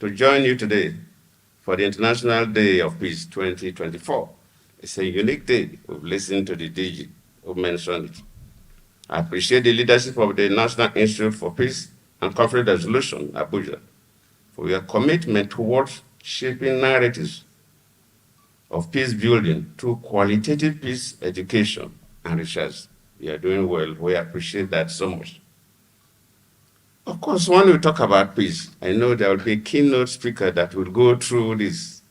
to join you today for the International Day of Peace 2024. It's a unique day. We've listened to the DG who mentioned it. I appreciate the leadership of the National Institute for Peace and Conflict Resolution, Abuja, for your commitment towards shaping narratives of peace building through qualitative peace education and research. You are doing well. We appreciate that so much. Of course, when we talk about peace, I know there will be a keynote speaker that will go through this.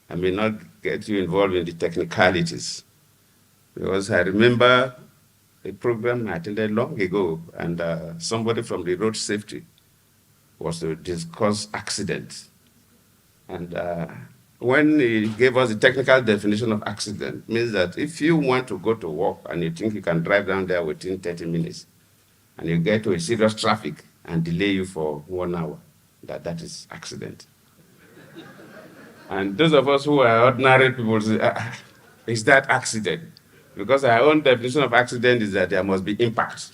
I may not get you involved in the technicalities, because I remember a program I attended long ago, and somebody from the road safety was to discuss accidents. And when he gave us the technical definition of accident, means that if you want to go to work and you think you can drive down there within 30 minutes, and you get to a serious traffic and delay you for 1 hour, that is accident. And those of us who are ordinary people say, is that accident? Because our own definition of accident is that there must be impact.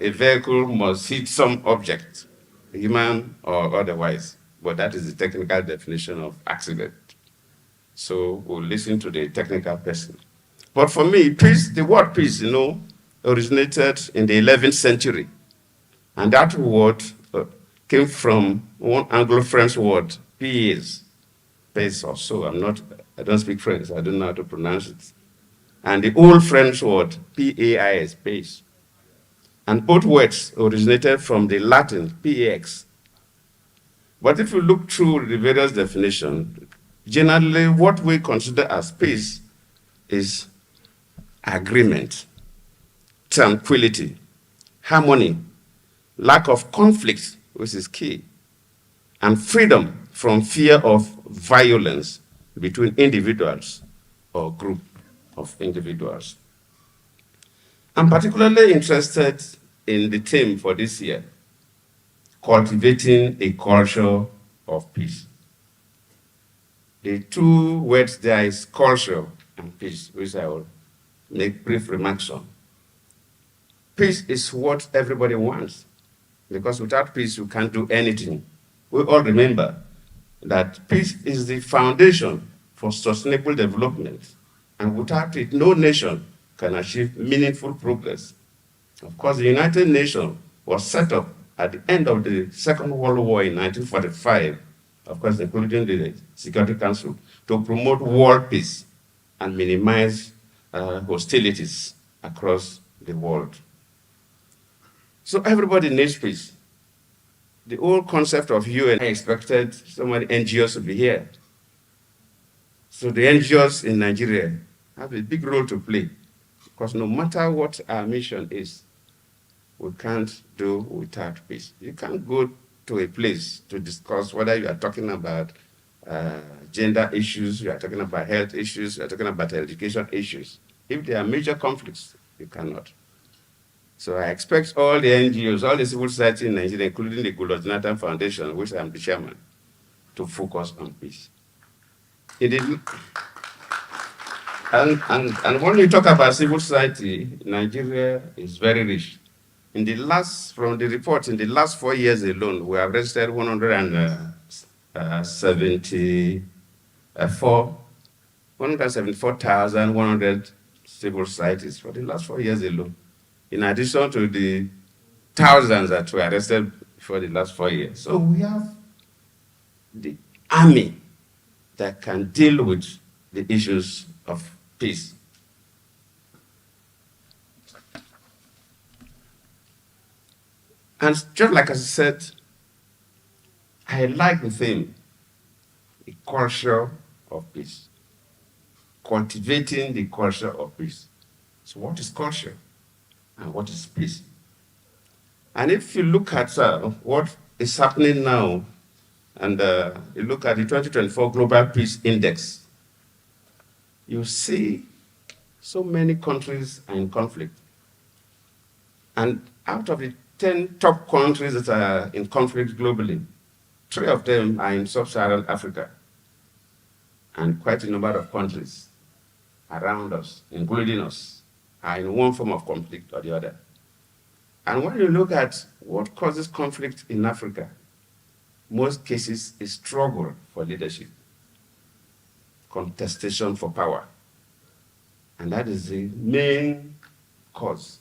A vehicle must hit some object, human or otherwise. But that is the technical definition of accident. So we'll listen to the technical person. But for me, peace, the word peace, originated in the 11th century. And that word came from one Anglo-French word, paix or so. I don't speak French, I don't know how to pronounce it. And the old French word, PAIS, paix. And both words originated from the Latin, PAX. But if you look through the various definitions, generally what we consider as peace is agreement, tranquility, harmony, lack of conflict, which is key, and freedom from fear of violence between individuals or group of individuals. I'm particularly interested in the theme for this year, cultivating a culture of peace. The two words there is culture and peace, which I will make brief remarks on. Peace is what everybody wants, because without peace, you can't do anything. We all remember that peace is the foundation for sustainable development, and without it, no nation can achieve meaningful progress. Of course, the United Nations was set up at the end of the Second World War in 1945, of course, including the Security Council, to promote world peace and minimize hostilities across the world. So everybody needs peace. The old concept of UN, I expected so many NGOs to be here. So the NGOs in Nigeria have a big role to play, because no matter what our mission is, we can't do without peace. You can't go to a place to discuss whether you are talking about gender issues, you are talking about health issues, you are talking about education issues. If there are major conflicts, you cannot. So I expect all the NGOs, all the civil society in Nigeria, including the Goodluck Foundation, which I'm the chairman, to focus on peace. And when we talk about civil society, Nigeria is very rich. From the report, in the last 4 years alone, we have registered 174,100 civil societies for the last 4 years alone, in addition to the thousands that were arrested for the last 4 years. So we have the army that can deal with the issues of peace. And just like I said, I like the theme, the culture of peace, cultivating the culture of peace. So what is culture and what is peace? And if you look at what is happening now, and you look at the 2024 Global Peace Index, you see so many countries are in conflict. And out of the 10 top countries that are in conflict globally, 3 of them are in sub-Saharan Africa, and quite a number of countries around us, including us, are in one form of conflict or the other. And when you look at what causes conflict in Africa, most cases, a struggle for leadership, contestation for power. And that is the main cause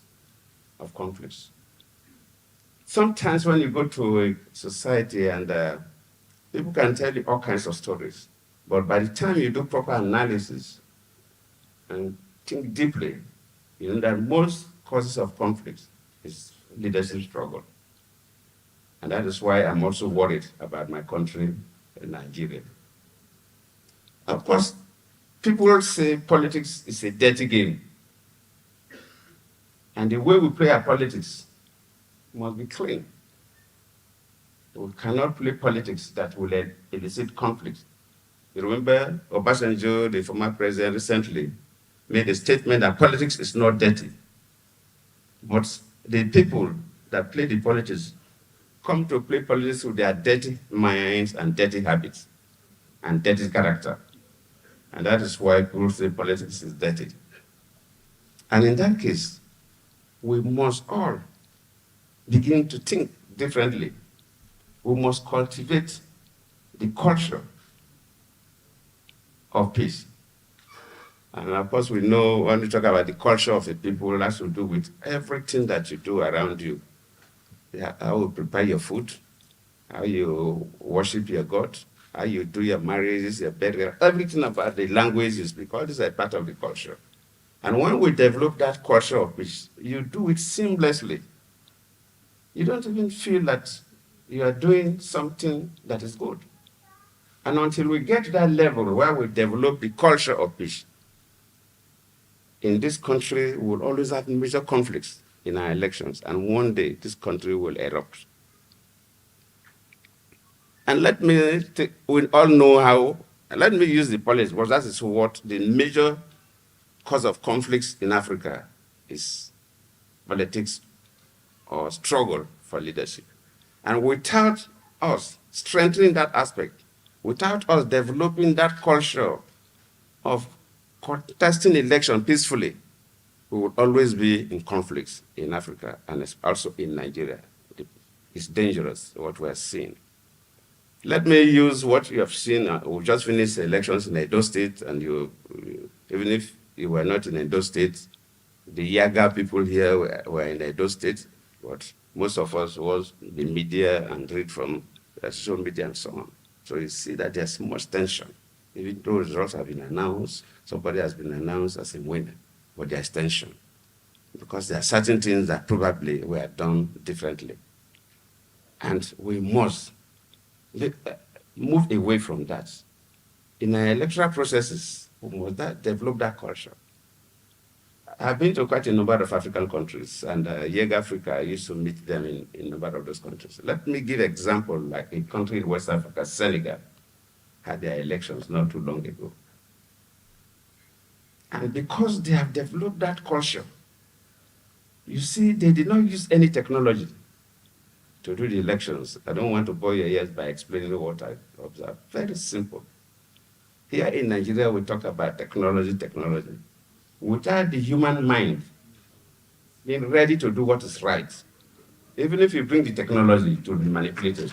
of conflicts. Sometimes when you go to a society and people can tell you all kinds of stories, but by the time you do proper analysis and think deeply, you know that most causes of conflict is leadership struggle. And that is why I'm also worried about my country, Nigeria. Of course, people say politics is a dirty game. And the way we play our politics must be clean. We cannot play politics that will elicit conflict. You remember Obasanjo, the former president, recently made a statement that politics is not dirty. But the people that play the politics come to play politics with their dirty minds and dirty habits and dirty character. And that is why people say politics is dirty. And in that case, we must all begin to think differently. We must cultivate the culture of peace. And of course, we know when we talk about the culture of the people, it has to do with everything that you do around you. How you prepare your food, how you worship your God, how you do your marriages, your burial, everything about the language you speak, all these are part of the culture. And when we develop that culture of peace, you do it seamlessly. You don't even feel that you are doing something that is good. And until we get to that level where we develop the culture of peace, in this country, we will always have major conflicts in our elections, and one day this country will erupt. And we all know how, let me use the politics, because that is what the major cause of conflicts in Africa is: politics or struggle for leadership. And without us strengthening that aspect, without us developing that culture of contesting election peacefully, we will always be in conflicts in Africa and also in Nigeria. It's dangerous, what we're seeing. Let me use what you have seen. We just finished elections in Edo State, and even if you were not in Edo State, the Yaga people here were in Edo State, but most of us was the media and read from social media and so on. So you see that there's much tension. Even though results have been announced, somebody has been announced as a winner, but there's tension, because there are certain things that probably were done differently. And we must move away from that. In our electoral processes, we must develop that culture. I've been to quite a number of African countries, and YEG Africa, I used to meet them in a number of those countries. Let me give an example, like a country in West Africa, Senegal, had their elections not too long ago. And because they have developed that culture, you see, they did not use any technology to do the elections. I don't want to bore your ears by explaining what I observed. Very simple. Here in Nigeria, we talk about technology. Without the human mind being ready to do what is right, even if you bring the technology, it will be manipulated.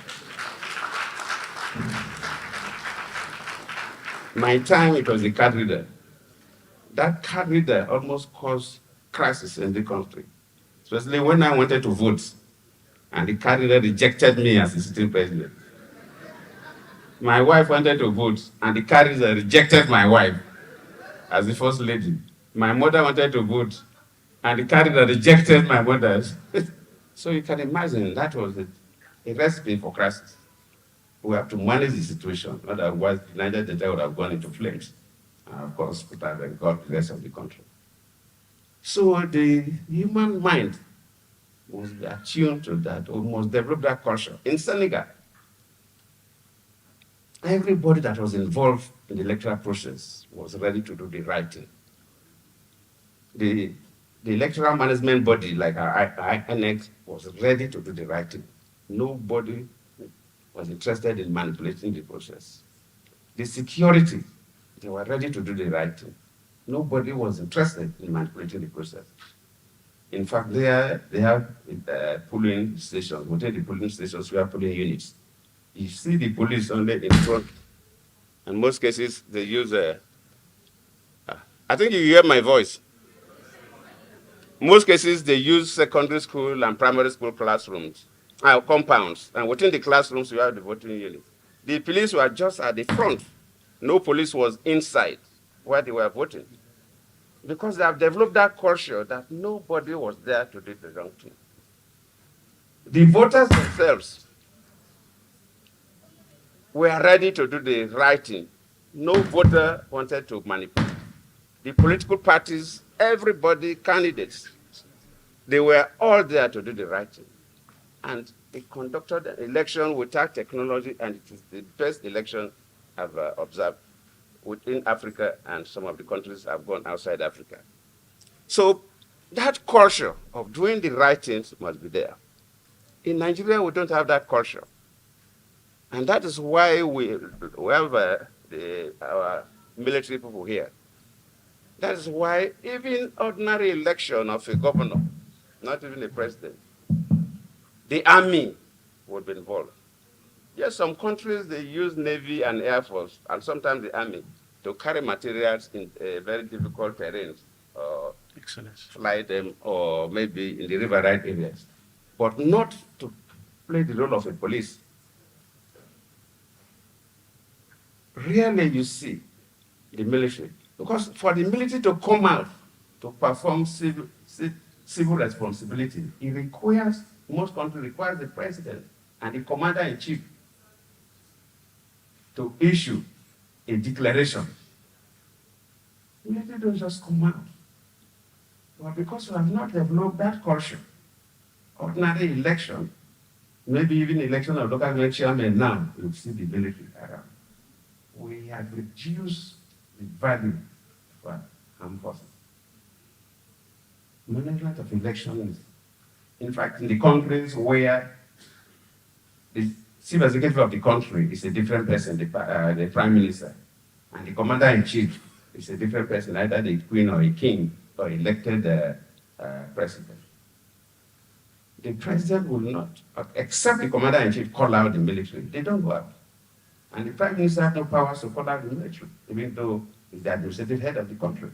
My time, it was a card reader. That card reader almost caused crisis in the country, especially when I wanted to vote, and the card reader rejected me as the sitting president. My wife wanted to vote, and the card reader rejected my wife as the first lady. My mother wanted to vote, and the card reader rejected my mother. So you can imagine that was a recipe for crisis. We have to manage the situation, otherwise Niger Delta would have gone into flames. And of course, it would have engulfed the rest of the country. So the human mind must be attuned to that, or must develop that culture. In Senegal, everybody that was involved in the electoral process was ready to do the right thing. The electoral management body, like our INEC, was ready to do the right thing. Nobody was interested in manipulating the process. The security, they were ready to do the right thing. Nobody was interested in manipulating the process. In fact, they have polling stations. Within the polling stations, we have polling units. You see the police only in front. In most cases, they use I think you hear my voice. Most cases, they use secondary school and primary school classrooms, compounds, and within the classrooms, you have the voting unit. The police were just at the front. No police was inside where they were voting. Because they have developed that culture that nobody was there to do the wrong thing. The voters themselves were ready to do the right thing. No voter wanted to manipulate. The political parties, everybody, candidates, they were all there to do the right thing. And they conducted an election without technology, and it is the best election I've observed within Africa, and some of the countries have gone outside Africa. So that culture of doing the right things must be there. In Nigeria, we don't have that culture. And that is why we have our military people here. That is why even ordinary election of a governor, not even a president, the army would be involved. Yes, some countries, they use Navy and Air Force, and sometimes the army, to carry materials in very difficult terrains, or fly them, or maybe in the riverine areas, but not to play the role of a police. Rarely you see the military, because for the military to come out to perform civil responsibility, it requires, most countries require the president and the commander-in-chief to issue a declaration. Military don't just come out. But because we have not developed that culture, ordinary election, maybe even election of local government chairman now, you see the military around. We have reduced the value of our armed forces. Management of elections, in fact, in the countries where the chief executive of the country is a different person, the prime minister, and the commander-in-chief is a different person, either the queen or a king or elected president. The president will not, except the commander-in-chief, call out the military. They don't go out. And the prime minister has no powers to call out the military, even though he's the administrative head of the country.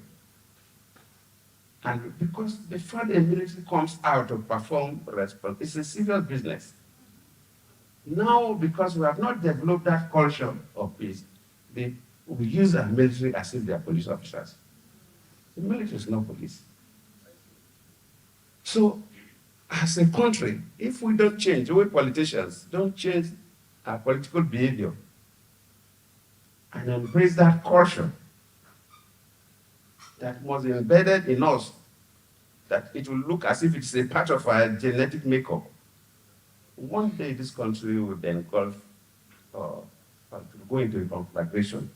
And because before the military comes out to perform response, it's a serious business. Now, because we have not developed that culture of peace, we use our military as if they are police officers. The military is not police. So, as a country, if we don't change, we politicians don't change our political behavior and embrace that culture that was embedded in us, that it will look as if it's a part of our genetic makeup, one day this country will be engulfed or go into a conflagration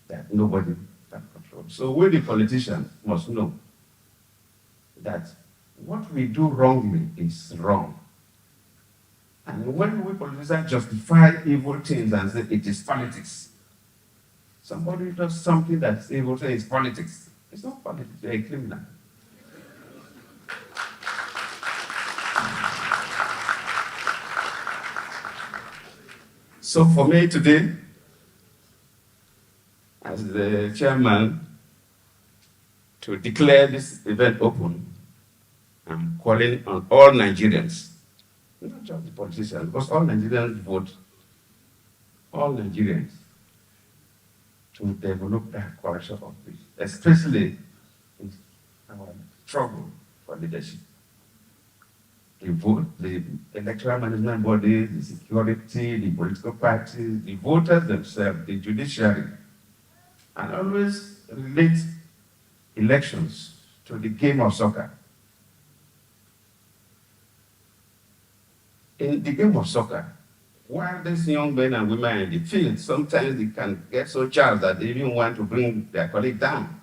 that nobody can control. So we, the politicians, must know that what we do wrongly is wrong. And when we politicians justify evil things and say it is politics, somebody does something that's evil, say it's politics. It's not politics, you're a criminal. So for me today, as the chairman, to declare this event open, I'm calling on all Nigerians, not just the politicians, because all Nigerians vote, all Nigerians, to develop that culture of peace, especially in our struggle for leadership. The vote, the electoral management body, the security, the political parties, the voters themselves, the judiciary, and always relate elections to the game of soccer. In the game of soccer, while these young men and women are in the field, sometimes they can get so charged that they even want to bring their colleague down.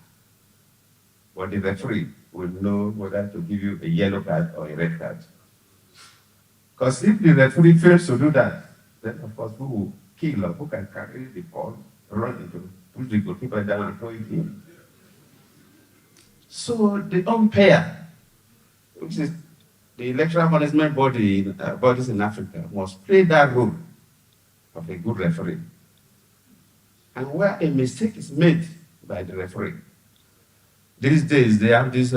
But the referee will know whether to give you a yellow card or a red card. Because if the referee fails to do that, then of course who will kill or who can carry the ball, run into, push the goalkeeper down and throw it in. So the umpire, which is the electoral management body bodies in Africa, must play that role of a good referee. And where a mistake is made by the referee. These days, they have this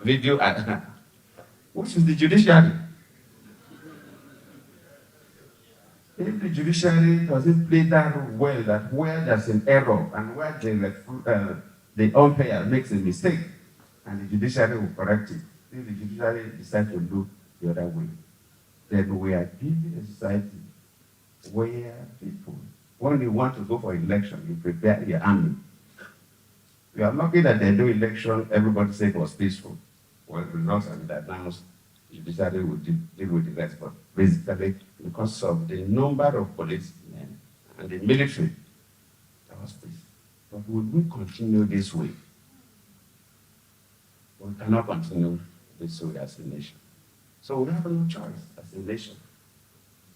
video, which is the judiciary. If the judiciary doesn't play that well, that where there's an error and where the umpire makes a mistake, and the judiciary will correct it, if the judiciary decides to look the other way, then we are giving a society where people, when you want to go for election, you prepare your army. We are lucky that they do election, everybody said it was peaceful. Well, results have been announced, the judiciary will deal with the rest, but basically, because of the number of policemen and the military, that was peace. But would we continue this way? We cannot continue this way as a nation. So we have no choice as a nation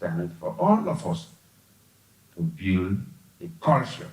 than for all of us to build a culture